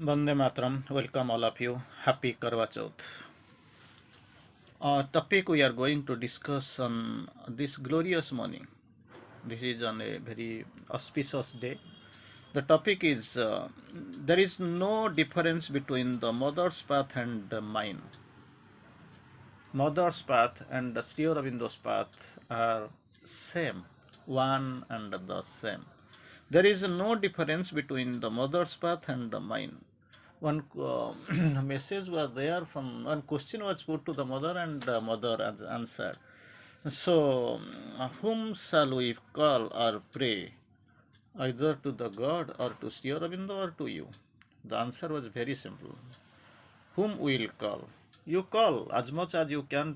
Bande Matram, welcome all of you. Happy Karwa Chauth. Topic we are going to discuss on this glorious morning. This is on a very auspicious day. The topic is there is no difference between the mother's path and mine. Mother's path and the Sri Aurobindo's path are same, one and the same. There is no difference between the mother's path and the mine. One message was there from one question was put to the mother and the mother answered. So, whom shall we call or pray? Either to the God or to Sri Aurobindo or to you? The answer was very simple. Whom we will call? You call as much as you can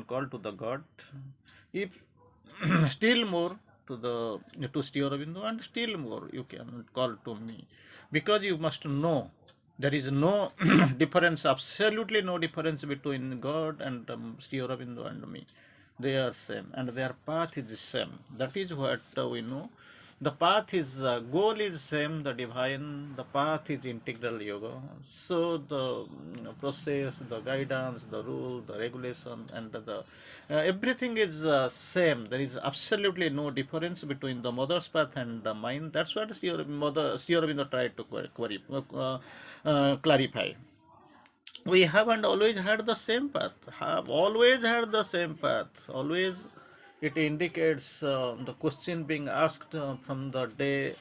call to the God. If still more to Sri Aurobindo, and still more you can call to me, because you must know there is no difference, absolutely no difference between God and Sri Aurobindo and me. They are same, and their path is same. That is what we know. The path is goal is same, the divine. The path is integral yoga. So the process, the guidance, the rule, the regulation, and the everything is same. There is absolutely no difference between the mother's path and the mine. That's what Sri Aurobindo tried to clarify. We haven't always had the same path, have always had the same path, always. It indicates the question being asked from the day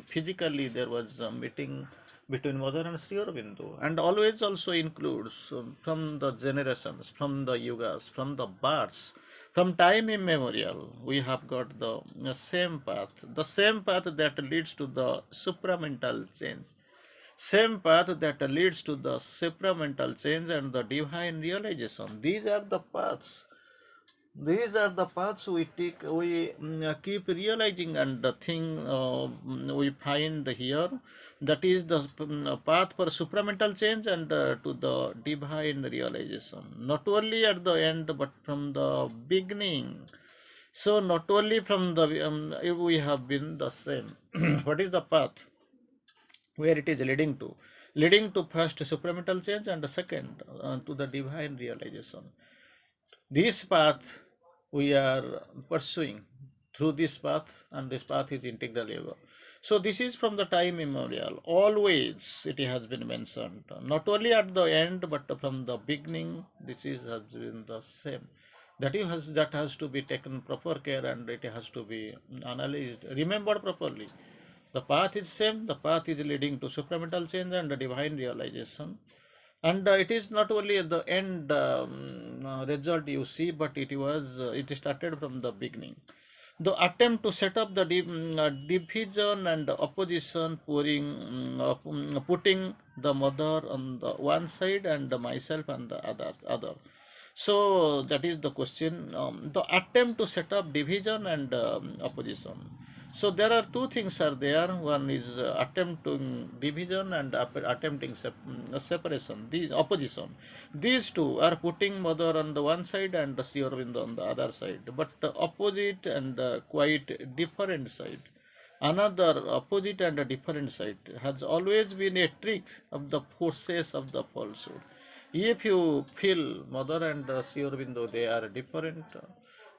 physically there was a meeting between mother and Sri Aurobindo, and always also includes from the generations, from the yugas, from the births, from time immemorial. We have got the same path that leads to the supramental change, same path that leads to the supramental change and the divine realization. These are the paths. These are the paths we take. We keep realizing, and the thing we find here, that is the path for supramental change and to the divine realization. Not only at the end, but from the beginning. So not only from the we have been the same. What is the path? Where it is leading to first supramental change, and second to the divine realization. This path we are pursuing through this path, and this path is integral yoga. So this is from the time immemorial, always it has been mentioned, not only at the end but from the beginning. This is has been the same. That has to be taken proper care, and it has to be analyzed, remembered properly. The path is same, the path is leading to supramental change and divine realization. And it is not only at the end result you see, but it started from the beginning. The attempt to set up the division and opposition, putting the mother on the one side and myself on the other. So that is the question. The attempt to set up division and opposition. So there are two things are there. One is attempting division and attempting separation. These opposition. These two are putting mother on the one side and Sri Aurobindo on the other side, but opposite and quite different side. Another opposite and a different side has always been a trick of the forces of the falsehood. If you feel mother and Sri Aurobindo, they are different,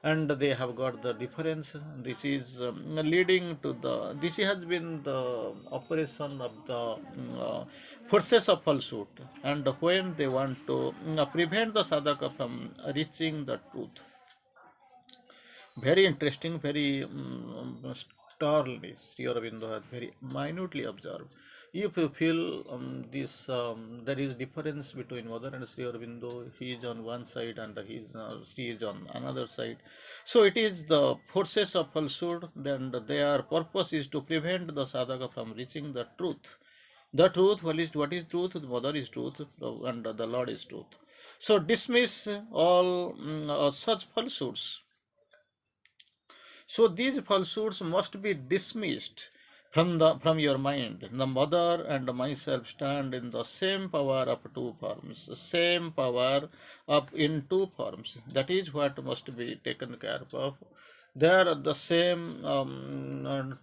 and they have got the difference. This is leading to this has been the operation of the forces of falsehood, and when they want to prevent the sadhaka from reaching the truth. Very interesting, very sternly, Sri Aurobindo has very minutely observed. If you feel there is difference between Mother and Sri Aurobindo, he is on one side and Sri is on another side. So it is the forces of falsehood, then their purpose is to prevent the sadhaka from reaching the truth. The truth, what is truth? The Mother is truth, and the Lord is truth. So dismiss all such falsehoods. So these falsehoods must be dismissed from your mind. The mother and myself stand in the same power of two forms, the same power of in two forms. That is what must be taken care of. They are the same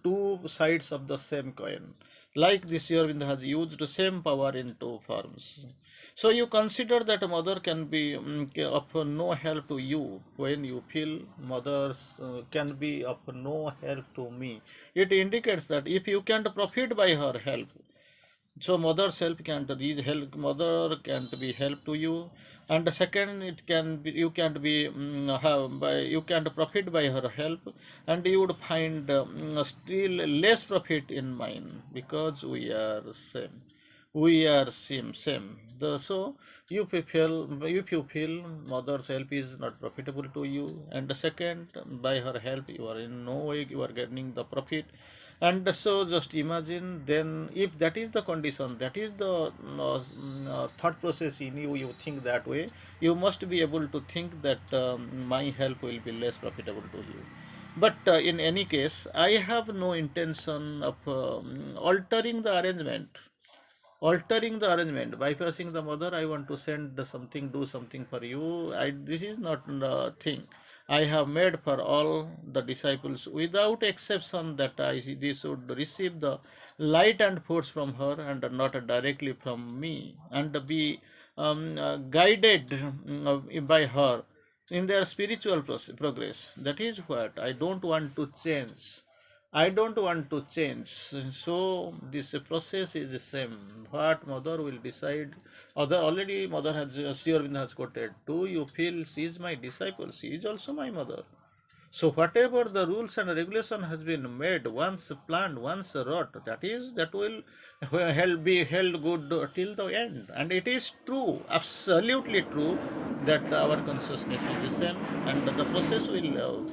two sides of the same coin. Like this Sri Aurobindo has used the same power in two forms. So you consider that a mother can be of no help to you when you feel mothers can be of no help to me. It indicates that if you can't profit by her help, so mother's help can't be help, mother can't be help to you, and the second, it can be you can't be have by you can't profit by her help, and you would find still less profit in mine, because we are same. So if you feel mother's help is not profitable to you, and the second, by her help you are in no way you are getting the profit, and so just imagine, then if that is the condition, that is the thought process in you, you think that way, you must be able to think that my help will be less profitable to you. But in any case, I have no intention of altering the arrangement, bypassing the mother. I want to send something, do something for you. This is not the thing. I have made for all the disciples without exception that they should receive the light and force from her, and not directly from me, and be guided by her in their spiritual progress. That is what I don't want to change. I don't want to change. So this process is the same. What mother will decide. Other already mother has Sri Aurobindo has quoted. Do you feel she is my disciple? She is also my mother. So whatever the rules and regulation has been made, once planned, once wrought, that will be held good till the end. And it is true, absolutely true, that our consciousness is the same, and the process will.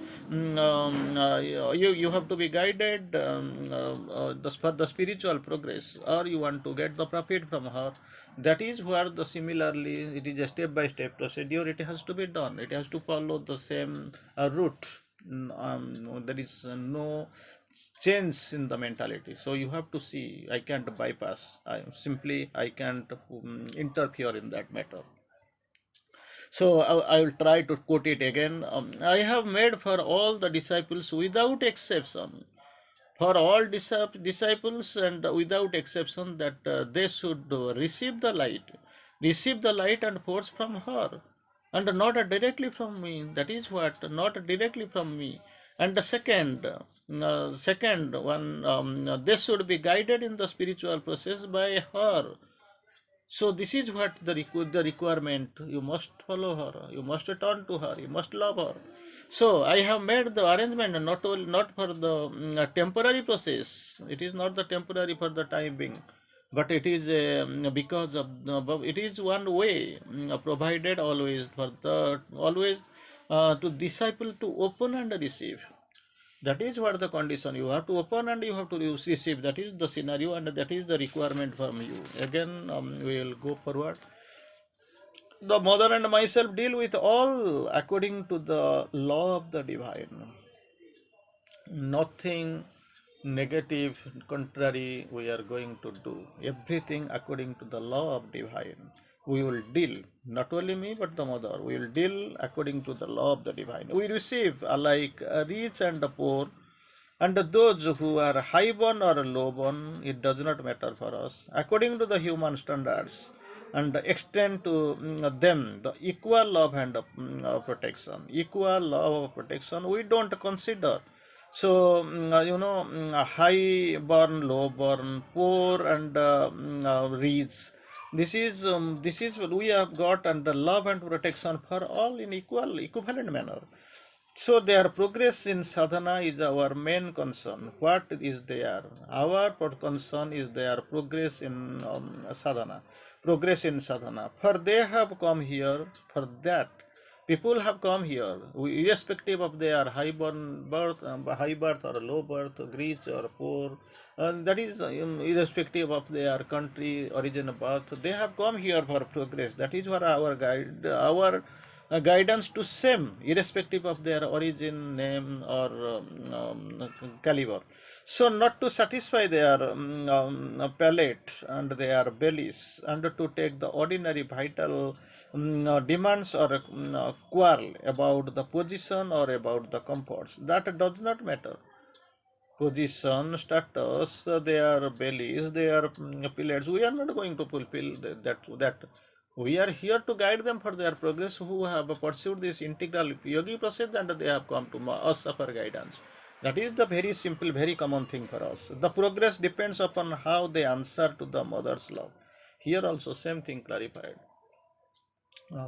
You have to be guided for the spiritual progress, or you want to get the profit from her. That is where the similarly it is a step by step procedure. It has to be done. It has to follow the same route. There is no change in the mentality. So you have to see, I can't bypass. I can't interfere in that matter. So I will try to quote it again. I have made for all the disciples without exception, for all disciples and without exception, that they should receive the light and force from her, and not directly from me. That is what, not directly from me. And the second one, they should be guided in the spiritual process by her. So this is what the requirement. You must follow her. You must turn to her. You must love her. So I have made the arrangement not for the temporary process. It is not the temporary for the time being, but it is because of it is one way provided always for the always to disciple to open and receive. That is what the condition. You have to open and you have to receive. That is the scenario, and that is the requirement from you. Again, we will go forward. The mother and myself deal with all according to the law of the divine. Nothing negative, contrary, we are going to do. Everything according to the law of divine. We will deal, not only me but the mother. We will deal according to the law of the divine. We receive alike rich and poor, and those who are high born or low born, it does not matter for us, according to the human standards, and extend to them the equal love and protection. Equal love of protection we don't consider. So, high born, low born, poor and rich. This is what we have got, and the love and protection for all in equivalent manner. So their progress in sadhana is our main concern. What is there? Our concern is their progress in sadhana. Progress in sadhana. For they have come here for that. People have come here, irrespective of their high birth or low birth, rich or poor. That is irrespective of their country, origin of birth. They have come here for progress. That is what our guidance to same, irrespective of their origin, name, or caliber. So not to satisfy their palate and their bellies, and to take the ordinary vital demands, or quarrel about the position or about the comforts. That does not matter. position, status, their bellies, their pillars. We are not going to fulfill that. We are here to guide them for their progress who have pursued this integral yogi process and they have come to us for guidance. That is the very simple, very common thing for us. The progress depends upon how they answer to the mother's love. Here also same thing clarified.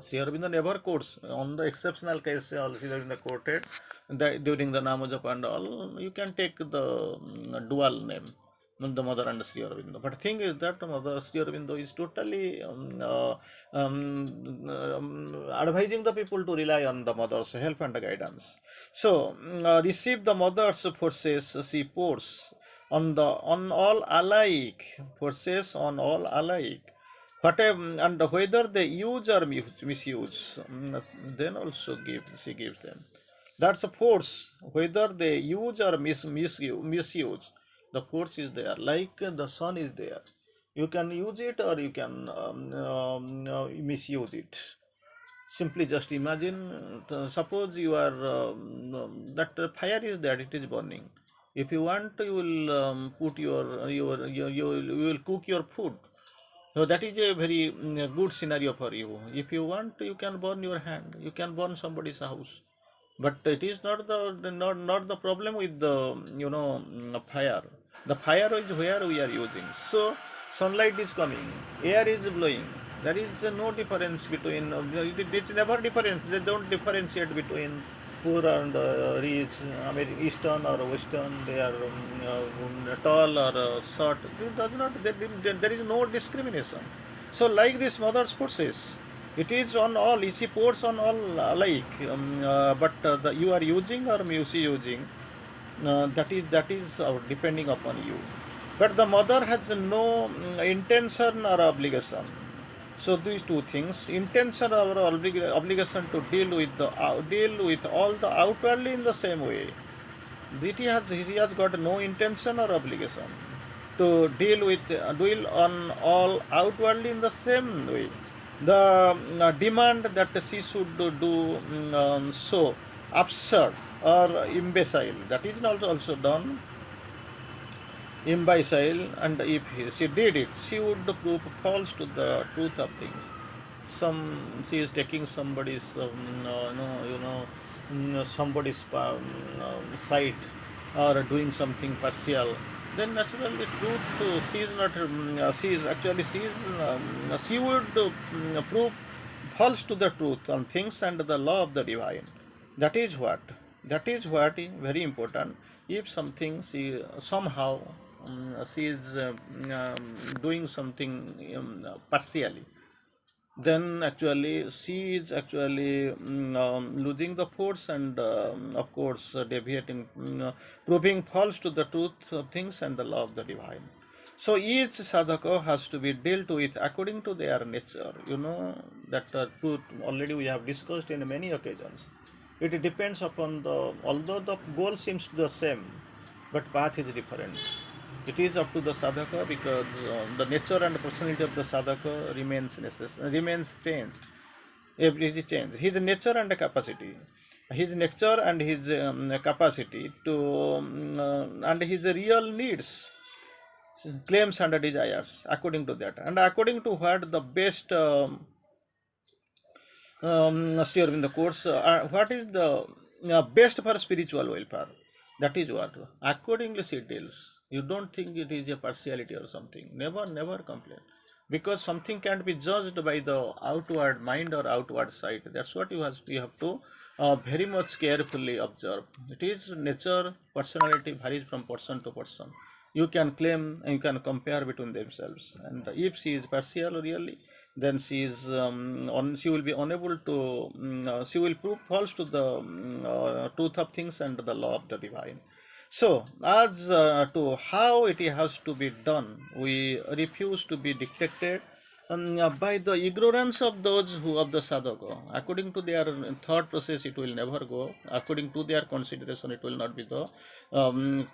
Sri Aurobindo never quotes on the exceptional case. Sri Aurobindo quoted that during the Namajapa and all, you can take the dual name, the mother and Sri Aurobindo. But thing is that mother Sri Aurobindo is totally advising the people to rely on the mother's help and guidance. So receive the mother's forces, she pours on all alike, forces on all alike. Whatever and whether they use or misuse, then also she gives them. That's a force. Whether they use or misuse, the force is there. Like the sun is there. You can use it or you can misuse it. Simply just imagine. Suppose you are that fire is there. It is burning. If you want, you will put you will cook your food. So that is a very good scenario for you. If you want, you can burn your hand. You can burn somebody's house. But it is not not the problem with the fire. The fire is where we are using. So sunlight is coming, air is blowing. There is no difference between. It never difference. They don't differentiate between poor and rich, Eastern or Western. They are tall or short. It does not. There is no discrimination. So like this mother's forces. It is on all, she pours on all alike, but you are using or using, that is depending upon you. But the mother has no intention or obligation. So these two things, intention or obligation to deal with all the outwardly in the same way. He has got no intention or obligation to deal on all outwardly in the same way. The demand that she should do so absurd or imbecile, that is not also done imbecile, and if she did it, she would prove false to the truth of things. She is taking somebody's somebody's side or doing something partial. Then naturally, truth she is not. She would prove false to the truth on things and the law of the divine. That is what. That is what is very important. If something she somehow she is doing something partially, then actually she is actually losing the force and of course deviating, proving false to the truth of things and the law of the divine. So each sadhaka has to be dealt with according to their nature. You know that truth already we have discussed in many occasions. It depends upon although the goal seems the same, but path is different. It is up to the sadhaka because the nature and personality of the sadhaka remains changed. Every change. His nature and capacity. His nature and his capacity to and his real needs, claims and desires according to that, and according to what the best Sri Aurobindo course, what is the best for spiritual welfare? That is what. Accordingly, she deals. You don't think it is a partiality or something. Never, never complain. Because something can't be judged by the outward mind or outward sight. That's what you have to very much carefully observe. It is nature, personality varies from person to person. You can claim and you can compare between themselves. And if she is partial really, then she will be unable to she will prove false to the truth of things and the law of the divine. So as to how it has to be done, we refuse to be dictated By the ignorance of those who of the sadhaka, according to their thought process, it will never go. According to their consideration, it will not be the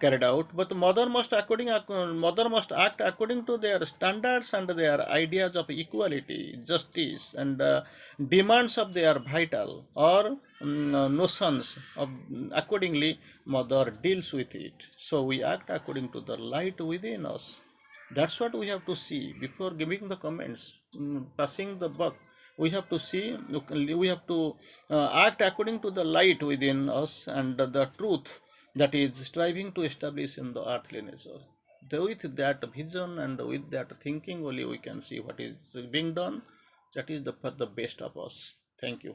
carried out. But the mother must act according to their standards and their ideas of equality, justice, and demands of their vital or notions of accordingly. Mother deals with it. So we act according to the light within us. That's what we have to see before giving the comments, passing the buck. We have to see, we have to act according to the light within us and the truth that is striving to establish in the earthly nature. With that vision and with that thinking, only we can see what is being done. That is for the best of us. Thank you.